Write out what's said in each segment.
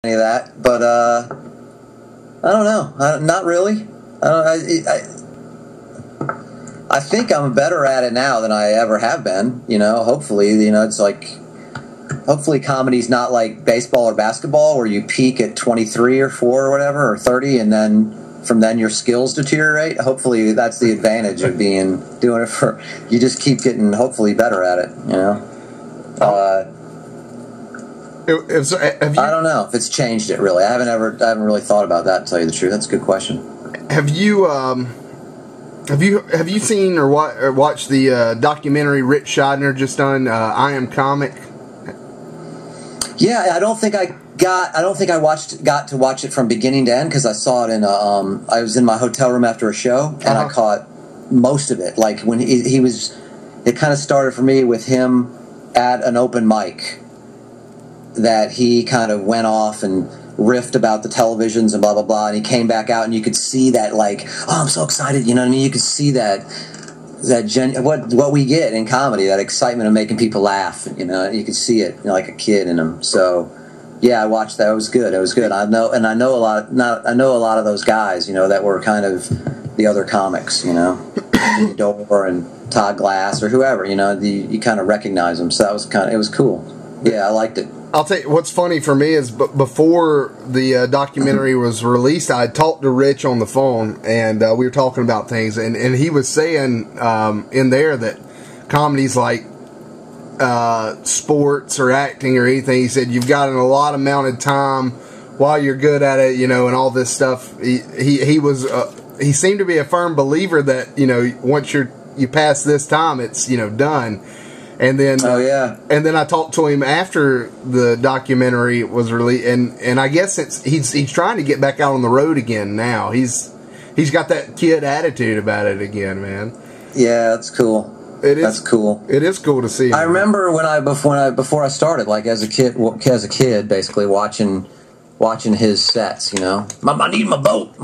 any of that, but I don't know. Not really. I think I'm better at it now than I ever have been. You know, hopefully, it's like, hopefully comedy's not like baseball or basketball where you peak at 23 or 4 or whatever, or 30, and then from then your skills deteriorate. Hopefully that's the advantage of doing it for, you just keep getting hopefully better at it, you know. I don't know if it's changed it really. I haven't really thought about that, to tell you the truth. That's a good question. Have you seen or watched the documentary Rich Scheidner just done, I Am Comic? Yeah, I don't think I got to watch it from beginning to end, because I saw it in I was in my hotel room after a show, and I caught most of it. Like when he was, it kind of started for me with him at an open mic that he kind of went off and riffed about the televisions and blah blah blah, and he came back out, and you could see that, like, oh, I'm so excited, you know what I mean? You could see that what we get in comedy, that excitement of making people laugh, you know. You could see it, you know, like a kid in him. So yeah, I watched that. It was good. I know a lot of those guys, you know, that were kind of the other comics, you know, Door and Todd Glass or whoever, you know. You kind of recognize them. So it was cool. Yeah, I liked it. I'll tell you what's funny for me is before the documentary was released, I had talked to Rich on the phone, and we were talking about things, and he was saying in there that comedy's like sports or acting or anything. He said you've got an allotted amount of time while you're good at it, you know, and all this stuff. He seemed to be a firm believer that, you know, once you pass this time, it's, you know, done. And then, and then I talked to him after the documentary was released, and I guess he's trying to get back out on the road again now. He's got that kid attitude about it again, man. Yeah, that's cool. That's cool. It is cool to see. I remember before I started, like as a kid, basically watching his sets. You know, I need my boat.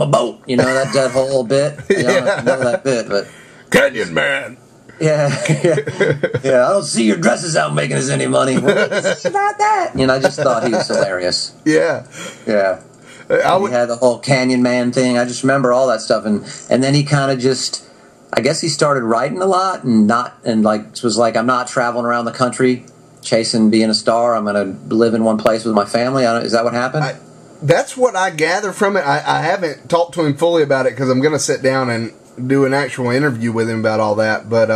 You know that whole bit. You know, I know that bit, but Canyon Man. Yeah. I don't see your dresses out making us any money. What do you say about that? You know, I just thought he was hilarious. Yeah. He had the whole Canyon Man thing. I just remember all that stuff, and then he kind of just, I guess he started writing a lot, and was like, I'm not traveling around the country chasing being a star. I'm going to live in one place with my family. Is that what happened? That's what I gather from it. I haven't talked to him fully about it because I'm going to sit down and do an actual interview with him about all that, but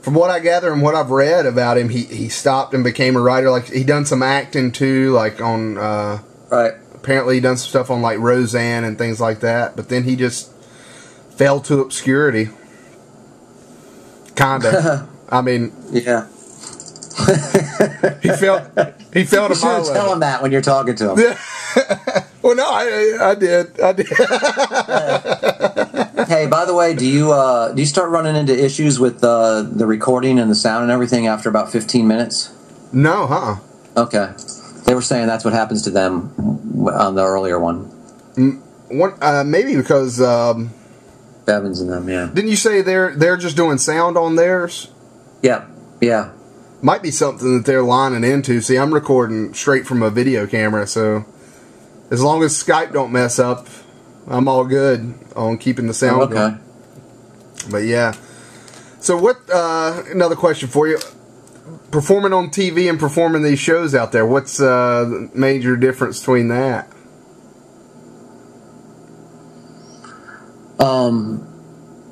from what I gather and what I've read about him, he stopped and became a writer. Like, he done some acting too, like on right. Apparently he done some stuff on like Roseanne and things like that, but then he just fell to obscurity, kinda. I mean, yeah. he fell to you my level. Tell him that when you're talking to him. Well, no, I did. Hey, by the way, do you start running into issues with the recording and the sound and everything after about 15 minutes? No, Okay. They were saying that's what happens to them on the earlier one. Maybe because Bevins and them, yeah. Didn't you say they're just doing sound on theirs? Yeah. Might be something that they're lining into. See, I'm recording straight from a video camera, so as long as Skype don't mess up, I'm all good on keeping the sound going. But yeah. So what, another question for you. Performing on TV and performing these shows out there, what's the major difference between that?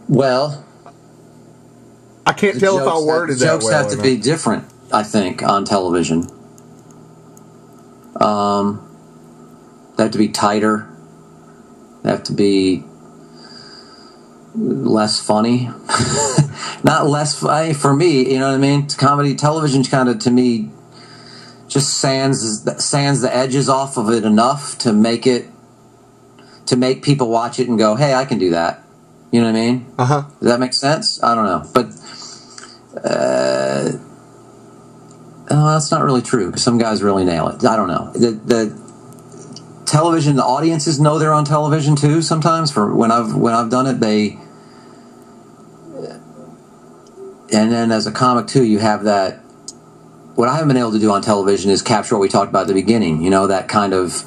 Well, I can't tell if I worded that well. Jokes have to be different, I think, on television. They have to be tighter. They have to be less funny. Not less funny for me, you know what I mean? Comedy, television kind of, to me, just sands the edges off of it enough to make people watch it and go, hey, I can do that. You know what I mean? Uh-huh. Does that make sense? I don't know. But that's not really true, because some guys really nail it. I don't know. The television, the audiences know they're on television too sometimes. For when I've done it, and then as a comic too, you have that what I haven't been able to do on television is capture what we talked about at the beginning. You know, that kind of,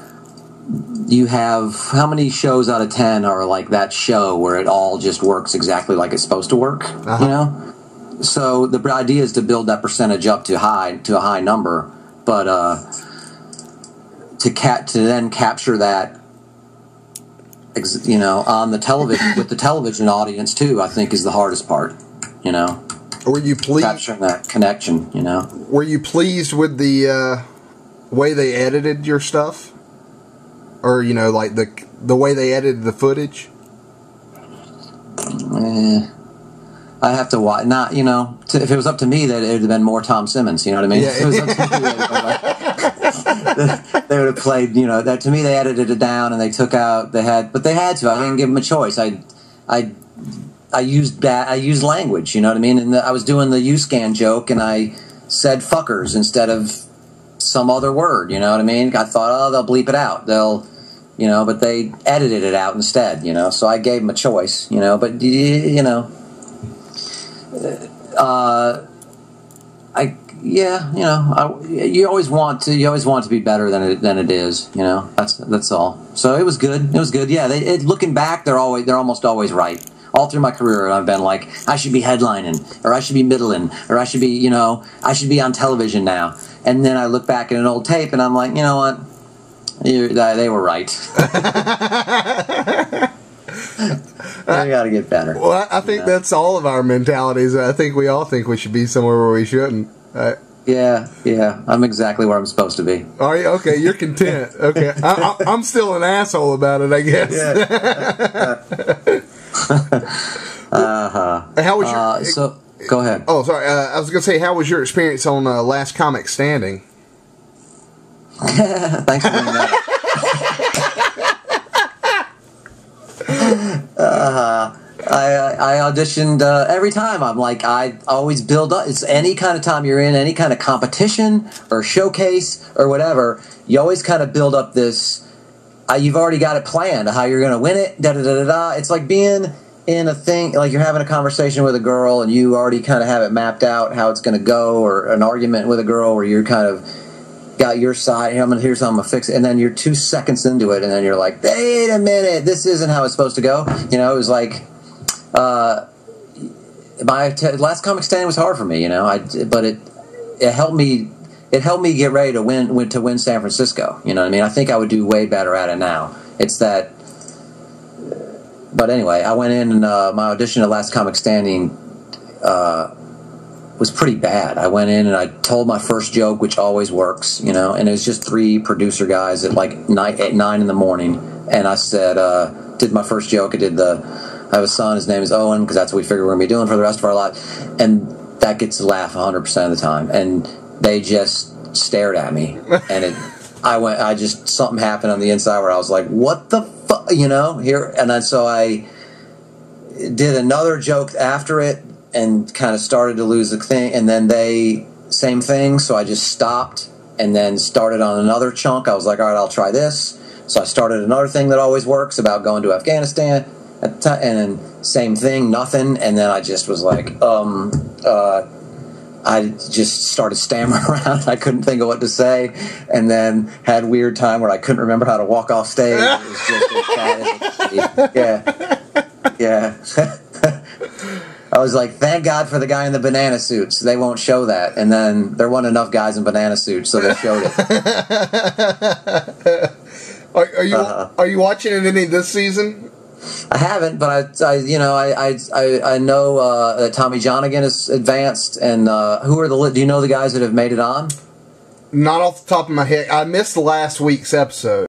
you have, how many shows out of 10 are like that show where it all just works exactly like it's supposed to work, you know? So the idea is to build that percentage up to a high number, but to then capture that, you know, on the television with the television audience too, I think is the hardest part, you know. Were you pleased capturing that connection, you know? Were you pleased with the way they edited your stuff, or you know, like the way they edited the footage? I have to watch. Not, you know, if it was up to me, that it would have been more Tom Simmons. You know what I mean? Yeah. If it was up to me, they would have played. You know, that to me, they edited it down and they took out. But they had to. I didn't give them a choice. I used language. You know what I mean? And I was doing the U-scan joke, and I said "fuckers" instead of some other word. You know what I mean? I thought, oh, they'll bleep it out. They'll, you know, but they edited it out instead. You know, so I gave them a choice. You know, but you know. You always want to be better than it is. You know, that's all. So it was good. It was good. Yeah. Looking back, they're almost always right. All through my career, I've been like, I should be headlining, or I should be middling, or I should be, you know, I should be on television now. And then I look back at an old tape, and I'm like, you know what? They were right. I got to get better. Well, I think that's all of our mentalities. I think we all think we should be somewhere where we shouldn't. Yeah. I'm exactly where I'm supposed to be. Are you? Okay, you're content. Okay. I'm still an asshole about it, I guess. Yeah. How was your... go ahead. Oh, sorry. I was going to say, how was your experience on Last Comic Standing? Thanks for bringing that up. I auditioned every time. I'm like, I always build up. It's any kind of time you're in any kind of competition or showcase or whatever, you always kind of build up this, you've already got it planned how you're going to win it, da-da-da-da-da. It's like being in a thing, like you're having a conversation with a girl and you already kind of have it mapped out how it's going to go, or an argument with a girl where you're kind of got your side, here's how I'm going to fix it, and then you're 2 seconds into it and then you're like, wait a minute, this isn't how it's supposed to go. You know, it was like, Last Comic Standing was hard for me, you know, but it helped me get ready to win San Francisco. You know what I mean? I think I would do way better at it now. It's that. But anyway, I went in and my audition at Last Comic Standing was pretty bad. I went in and I told my first joke, which always works, you know, and it was just 3 producer guys at like 9 in the morning, and I said, did my first joke. I have a son, his name is Owen, because that's what we figured we're going to be doing for the rest of our life, and that gets a laugh 100% of the time, and they just stared at me, and something happened on the inside where I was like, what the fuck, you know, here, and then so I did another joke after it, and kind of started to lose the thing, and then same thing, so I just stopped, and then started on another chunk. I was like, all right, I'll try this, so I started another thing that always works about going to Afghanistan, and then same thing, nothing, and then I just was like, I just started stammering around. I couldn't think of what to say, and then had a weird time where I couldn't remember how to walk off stage. It was just as bad as yeah. I was like, thank God for the guy in the banana suits. They won't show that, and then there weren't enough guys in banana suits, so they showed it. Are you watching it any this season? I haven't, but I know that Tommy Johnigan is advanced, and do you know the guys that have made it on? Not off the top of my head. I missed last week's episode.